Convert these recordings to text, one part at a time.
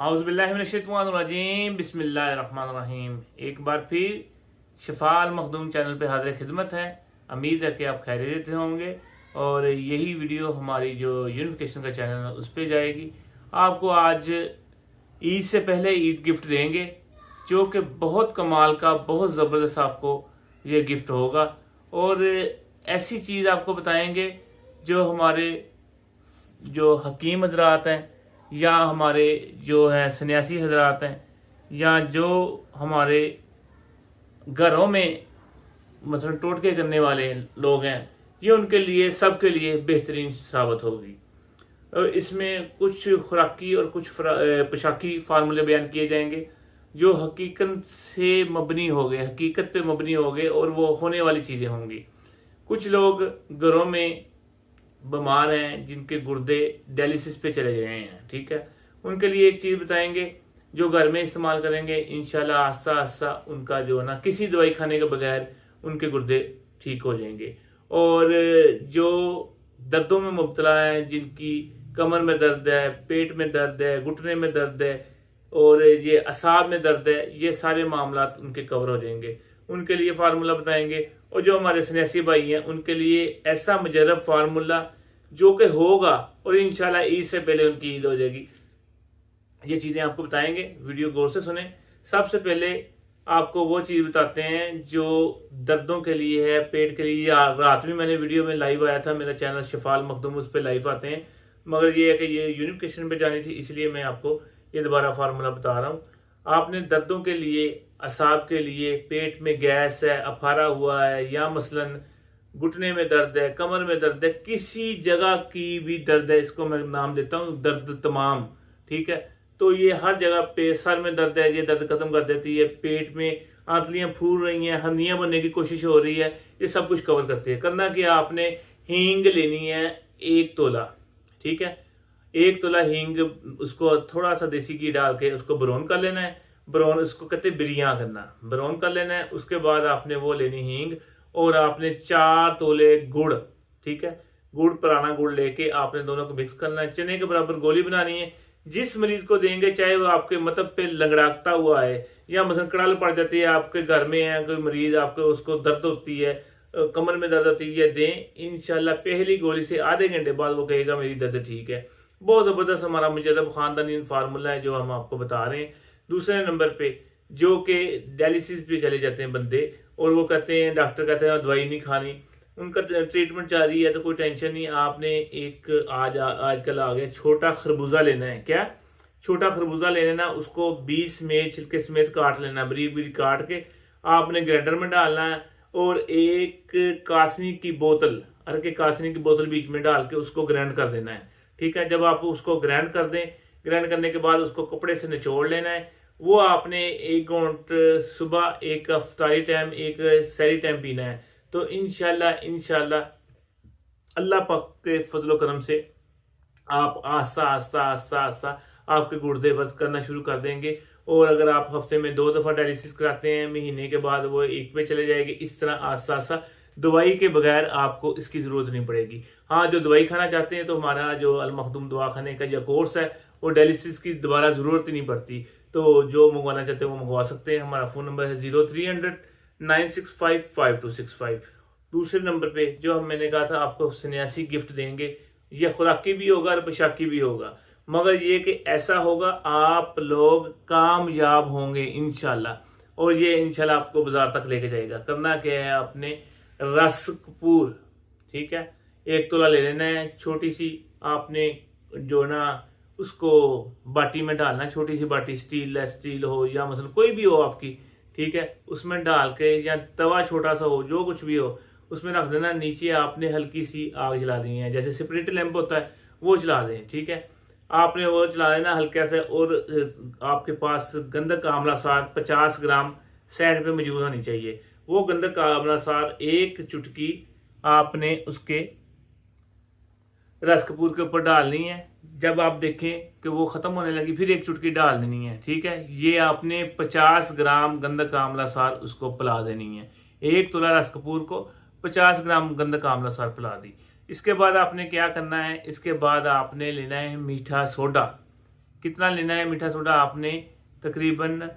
आउज़ुबिल्लाहिमिनश्शैतानिर्रजीम बिस्मिल्लाहिर्रहमानिर्रहीम। एक बार फिर शफा अल मखदूम चैनल पे हाजिर खिदमत है। उम्मीद है कि आप खैरियत से होंगे और यही वीडियो हमारी जो यूनिफिकेशन का चैनल है उस पर जाएगी। आपको आज ईद से पहले ईद गिफ्ट देंगे जो कि बहुत कमाल का, बहुत ज़बरदस्त आपको ये गिफ्ट होगा। और ऐसी चीज़ आपको बताएंगे जो हमारे जो हकीम हजरात हैं या हमारे जो है सन्यासी हजरात हैं या जो हमारे घरों में मसलन टोटके करने वाले लोग हैं, ये उनके लिए सबके लिए बेहतरीन साबित होगी। और इसमें कुछ खुराकी और कुछ पोशाकी फार्मूले बयान किए जाएंगे जो हकीकत से मबनी हो गए, हकीकत पे मबनी हो गए और वो होने वाली चीज़ें होंगी। कुछ लोग घरों में बीमार हैं जिनके गुर्दे डायलिसिस पे चले गए हैं, ठीक है, उनके लिए एक चीज़ बताएंगे जो घर में इस्तेमाल करेंगे। इंशाल्लाह आस्ता आस्ता उनका जो है ना किसी दवाई खाने के बगैर उनके गुर्दे ठीक हो जाएंगे। और जो दर्दों में मुब्तला हैं, जिनकी कमर में दर्द है, पेट में दर्द है, घुटने में दर्द है और ये असाब में दर्द है, ये सारे मामला उनके कवर हो जाएंगे। उनके लिए फार्मूला बताएंगे। और जो हमारे सन्यासी भाई हैं उनके लिए ऐसा मुजर्रब फार्मूला जो कि होगा और इंशाल्लाह ईद से पहले उनकी ईद हो जाएगी। ये चीज़ें आपको बताएंगे, वीडियो गौर से सुने। सबसे पहले आपको वो चीज़ बताते हैं जो दर्दों के लिए है, पेट के लिए। रात में मैंने वीडियो में लाइव आया था, मेरा चैनल शफा अल मखदूम, उस पर लाइव आते हैं, मगर ये है कि ये यूनिफिकेशन पे जानी थी, इसलिए मैं आपको ये दोबारा फार्मूला बता रहा हूँ। आपने दर्दों के लिए, असाब के लिए, पेट में गैस है, अफारा हुआ है या मसलन घुटने में दर्द है, कमर में दर्द है, किसी जगह की भी दर्द है, इसको मैं नाम देता हूँ दर्द तमाम, ठीक है। तो ये हर जगह पे, सर में दर्द है, ये दर्द खत्म कर देती है। पेट में आंतलियां फूल रही हैं, हर्निया बनने की कोशिश हो रही है, ये सब कुछ कवर करती है। करना कि आपने हींग लेनी है 1 तोला, ठीक है। 1 तोला हींग, उसको थोड़ा सा देसी घी डाल के उसको ब्राउन कर लेना है। ब्राउन उसको कहते हैं बिरियां करना, ब्राउन कर लेना है। उसके बाद आपने वो लेनी हींग और आपने 4 तोले गुड़, ठीक है, गुड़, पुराना गुड़ लेके आपने दोनों को मिक्स करना है। चने के बराबर गोली बनानी है। जिस मरीज को देंगे, चाहे वो आपके मतलब पे लंगड़ाता हुआ है या मसलन कड़ाल पड़ जाती है, आपके घर में है कोई मरीज, आपको उसको दर्द होती है, कमर में दर्द होती है, दें। इंशाल्लाह पहली गोली से आधे घंटे बाद वो कहेगा मेरी दर्द ठीक है। बहुत ज़बरदस्त हमारा मुजर्रब खानदानी फार्मूला है जो हम आपको बता रहे हैं। दूसरे नंबर पे जो कि डायलिसिस पे चले जाते हैं बंदे और वो कहते हैं, डॉक्टर कहते हैं दवाई नहीं खानी, उनका ट्रीटमेंट जारी है तो कोई टेंशन नहीं। आपने एक आजकल आ गया छोटा खरबूजा लेना है। क्या? छोटा खरबूजा ले लेना, उसको 20 में छिलके समेत काट लेना, बरीक बरीक काट के आपने ग्राइंडर में डालना है और एक कासनी की बोतल, अरे के कासनी की बोतल बीच में डाल के उसको ग्राइंड कर देना है, ठीक है। जब आप उसको ग्राइंड कर दें, ग्राइंड करने के बाद उसको कपड़े से निचोड़ लेना है। वो आपने 1 घंट सुबह, एक अफ्तारी टाइम, एक सहरी टाइम पीना है। तो इंशाल्लाह अल्लाह पाक के फजलो करम से आप आस्ता आस्ता आस्ता आस्ता आपके गुर्दे वर्क करना शुरू कर देंगे। और अगर आप हफ्ते में 2 दफ़ा डायलिसिस कराते हैं, महीने के बाद वो 1 पे चले जाएंगे। इस तरह आस्ता आस्ता दवाई के बगैर आपको इसकी ज़रूरत नहीं पड़ेगी। हाँ, जो दवाई खाना चाहते हैं तो हमारा जो अल मखदूम दवाखाने का जो कोर्स है वो डायलिसिस की दोबारा ज़रूरत ही नहीं पड़ती। तो जो मंगवाना चाहते हैं वो मंगवा सकते हैं। हमारा फ़ोन नंबर है 0300 965 5265। दूसरे नंबर पे जो मैंने कहा था आपको सन्यासी गिफ्ट देंगे, ये खुराकी भी होगा और पोशाकी भी होगा, मगर ये कि ऐसा होगा आप लोग कामयाब होंगे इंशाल्लाह। और ये इंशाल्लाह आपको बाजार तक लेके जाएगा। करना क्या है, आपने रस कपूर, ठीक है, 1 तोला ले लेना है। छोटी सी आपने जो ना उसको बाटी में डालना है, छोटी सी बाटी, स्टील हो या मसलन कोई भी हो आपकी, ठीक है, उसमें डाल के, या तवा छोटा सा हो, जो कुछ भी हो, उसमें रख देना। नीचे आपने हल्की सी आग जला दी है, जैसे स्प्रिट लैंप होता है वो जला दें, ठीक है। आपने वो जला देना हल्का से। और आपके पास गंधक आंवला सार 50 ग्राम साइड पे मौजूद होनी चाहिए। वो गंधक आंवला सार 1 चुटकी आपने उसके रस कपूर के ऊपर डालनी है। जब आप देखें कि वो खत्म होने लगी, फिर 1 चुटकी डाल देनी है, ठीक है। ये आपने 50 ग्राम गंधक आंवला सार उसको पिला देनी है। 1 तोला रस कपूर को 50 ग्राम गंधक आंवला सार पिला दी। इसके बाद आपने क्या करना है, इसके बाद आपने लेना है मीठा सोडा, कितना लेना है मीठा सोडा, आपने तकरीबन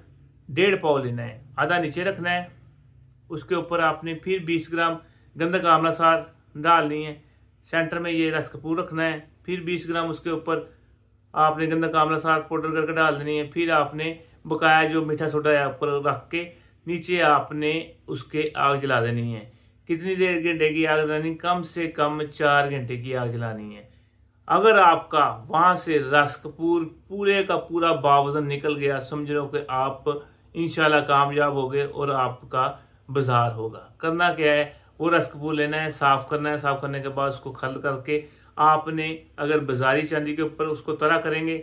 1.5 पाव लेना है, आधा नीचे रखना है। उसके ऊपर आपने फिर 20 ग्राम गंधक आंवला सार डालनी है। सेंटर में ये रस कपूर रखना है। फिर 20 ग्राम उसके ऊपर आपने गंधक आंवला सार पाउडर करके डाल देनी है। फिर आपने बकाया जो मीठा सोडा है ऊपर रख के नीचे आपने उसके आग जला देनी है। कितनी देर, घंटे की आग जलानी? कम से कम 4 घंटे की आग जलानी है। अगर आपका वहां से रस कपूर पूरे का पूरा बावजन निकल गया, समझ लो कि आप इंशाल्लाह कामयाब हो गए और आपका बाजार होगा। करना क्या है, वो रस कपूर लेना है, साफ करना है। साफ करने के बाद उसको खल करके आपने अगर बाजारी चांदी के ऊपर उसको तरा करेंगे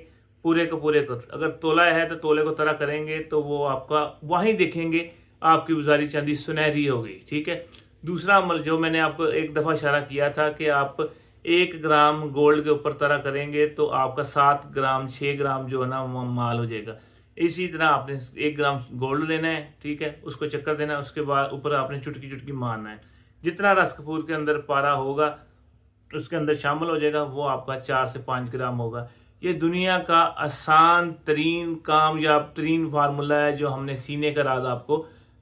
पूरे को पूरे को, अगर तोला है तो तोले को तरा करेंगे तो वो आपका वहीं देखेंगे आपकी बाजारी चांदी सुनहरी हो गई। ठीक है। दूसरा अमल जो मैंने आपको एक दफ़ा इशारा किया था कि आप 1 ग्राम गोल्ड के ऊपर तरा करेंगे तो आपका 7 ग्राम 6 ग्राम जो है ना माल हो जाएगा। इसी तरह आपने 1 ग्राम गोल्ड लेना है, ठीक है, उसको चक्कर देना है। उसके बाद ऊपर आपने चुटकी चुटकी मारना है। जितना रस कपूर के अंदर पारा होगा उसके अंदर शामिल हो जाएगा, वो आपका 4 से 5 ग्राम होगा। ये दुनिया का आसान तरीन कामयाब तरीन फार्मूला है जो हमने सीने का राज आपको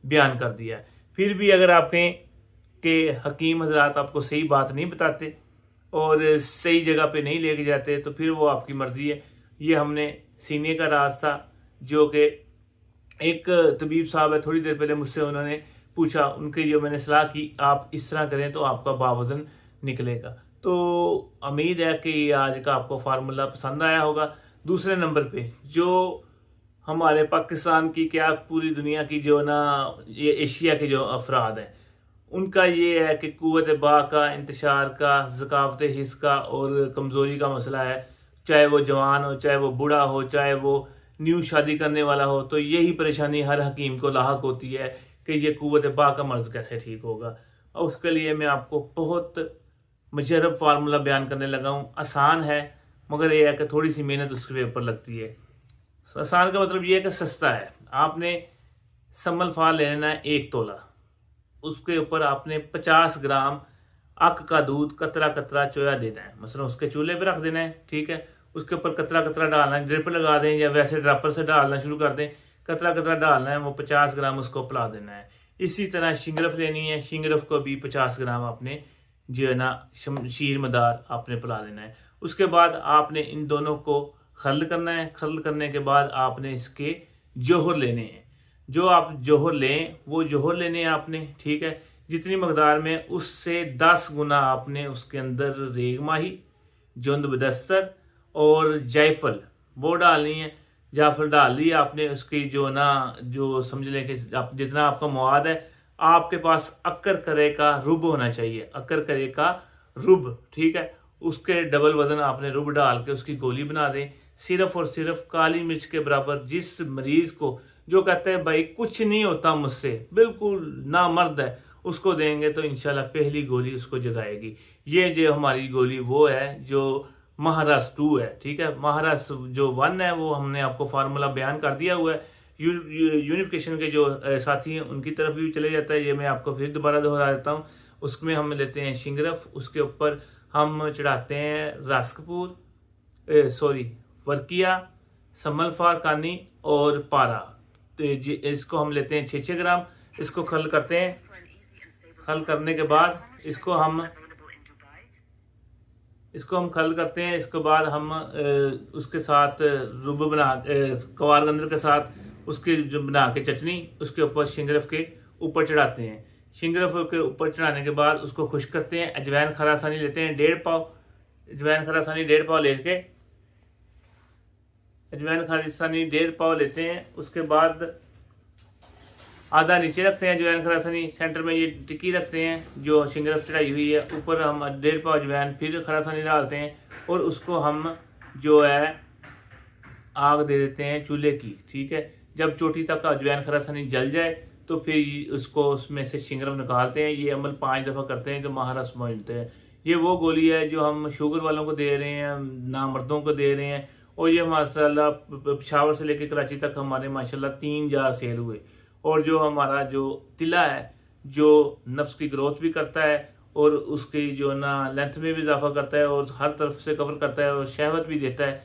बयान कर दिया है। फिर भी अगर आप कहें कि हकीम हजरात आपको सही बात नहीं बताते और सही जगह पे नहीं लेके जाते तो फिर वो आपकी मर्जी है। ये हमने सीने का राज था जो कि एक तबीब साहब है, थोड़ी देर पहले मुझसे उन्होंने पूछा, उनके जो मैंने सलाह की आप इस तरह करें तो आपका बावजन निकलेगा। तो उम्मीद है कि आज का आपको फार्मूला पसंद आया होगा। दूसरे नंबर पे जो हमारे पाकिस्तान की क्या पूरी दुनिया की जो ना ये एशिया के जो अफराद हैं उनका ये है कि कुव्वत बा का, इंतशार का, ज़कावत हिस्स का और कमज़ोरी का मसला है। चाहे वो जवान हो, चाहे वो बूढ़ा हो, चाहे वो न्यू शादी करने वाला हो, तो यही परेशानी हर हकीम को लाहक होती है कि ये कुव्वत बा का मर्ज़ कैसे ठीक होगा। और उसके लिए मैं आपको बहुत मुजरब फार्मूला बयान करने लगा हूँ। आसान है मगर यह है कि थोड़ी सी मेहनत उसके ऊपर लगती है। आसान का मतलब ये है कि सस्ता है। आपने सम्मल फाल लेना है 1 तोला, उसके ऊपर आपने 50 ग्राम अक का दूध कतरा कतरा चोया देना है, मसलन उसके चूल्हे पे रख देना है। ठीक है। उसके ऊपर कतरा कतरा डालना है, ड्रिप लगा दें या वैसे ड्रापर से डालना शुरू कर दें, कतरा कतरा डालना है, वो 50 ग्राम उसको पिला देना है। इसी तरह शिंगरफ लेनी है, शिंगरफ को भी 50 ग्राम आपने जो है ना शीर मदार आपने पिला देना है। उसके बाद आपने इन दोनों को खल करना है। खल करने के बाद आपने इसके जोहर लेने हैं। जो आप जोहर लें वो जोहर लेने हैं आपने, ठीक है, जितनी मकदार में उससे 10 गुना आपने उसके अंदर रेग माही, जुंद बदस्तर और जायफल वो डालनी है। जायफल डाल ली आपने, उसकी जो ना जो समझ लें कि आप जितना आपका मवाद है, आपके पास अक्कर करे का रुब होना चाहिए, अक्कर करे का रुब, ठीक है, उसके डबल वजन आपने रुब डाल के उसकी गोली बना दें। सिर्फ और सिर्फ काली मिर्च के बराबर। जिस मरीज को जो कहते हैं भाई कुछ नहीं होता मुझसे, बिल्कुल ना मर्द है, उसको देंगे तो इंशाल्लाह पहली गोली उसको जगाएगी। ये जो हमारी गोली वो है जो महारास 2 है, ठीक है। महारास जो 1 है वो हमने आपको फार्मूला बयान कर दिया हुआ है। यूनिफिकेशन के जो साथी हैं उनकी तरफ भी चले जाता है, ये मैं आपको फिर दोबारा दोहरा देता हूँ। उसमें हम लेते हैं शिंगरफ, उसके ऊपर हम चढ़ाते हैं रस कपूर, वर्किया, सम्मल फार कानी और पारा। तो इसको हम लेते हैं 6-6 ग्राम। इसको खल करते हैं। खल करने के बाद इसको हम खल करते हैं। इसके बाद हम उसके साथ रुब बना कवार गंदर के साथ उसके जो बना के चटनी उसके ऊपर शिंगरफ के ऊपर चढ़ाते हैं। शिंगरफ के ऊपर चढ़ाने के बाद उसको खुश्क करते हैं। अजवैन खरासानी लेते हैं 1.5 पाव। अजवैन खरासानी 1.5 पाव लेके अजवैन खरासानी 1.5 पाव लेते हैं। उसके बाद आधा नीचे रखते हैं अजवैन खरासानी, सेंटर में ये टिक्की रखते हैं जो शिंगरफ चढ़ाई हुई है, ऊपर हम 1.5 पाव अजवैन फिर खरासानी डालते हैं और उसको हम जो है आग दे देते हैं चूल्हे की, ठीक है। जब चोटी तक अजवैन खरासानी जल जाए तो फिर उसको उसमें से शिंगरफ निकालते हैं। ये अमल 5 दफ़ा करते हैं जो महारस समझते हैं। ये वो गोली है जो हम शुगर वालों को दे रहे हैं, नामर्दों को दे रहे हैं, और ये माशाल्लाह पेशावर से लेकर कराची तक हमारे माशाल्लाह 3 जार सेल हुए। और जो हमारा जो तिला है जो नफ्स की ग्रोथ भी करता है और उसकी जो ना लेंथ में भी इजाफा करता है और हर तरफ से कवर करता है और शहवत भी देता है,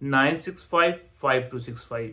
965 5265.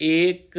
1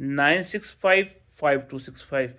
965 5265.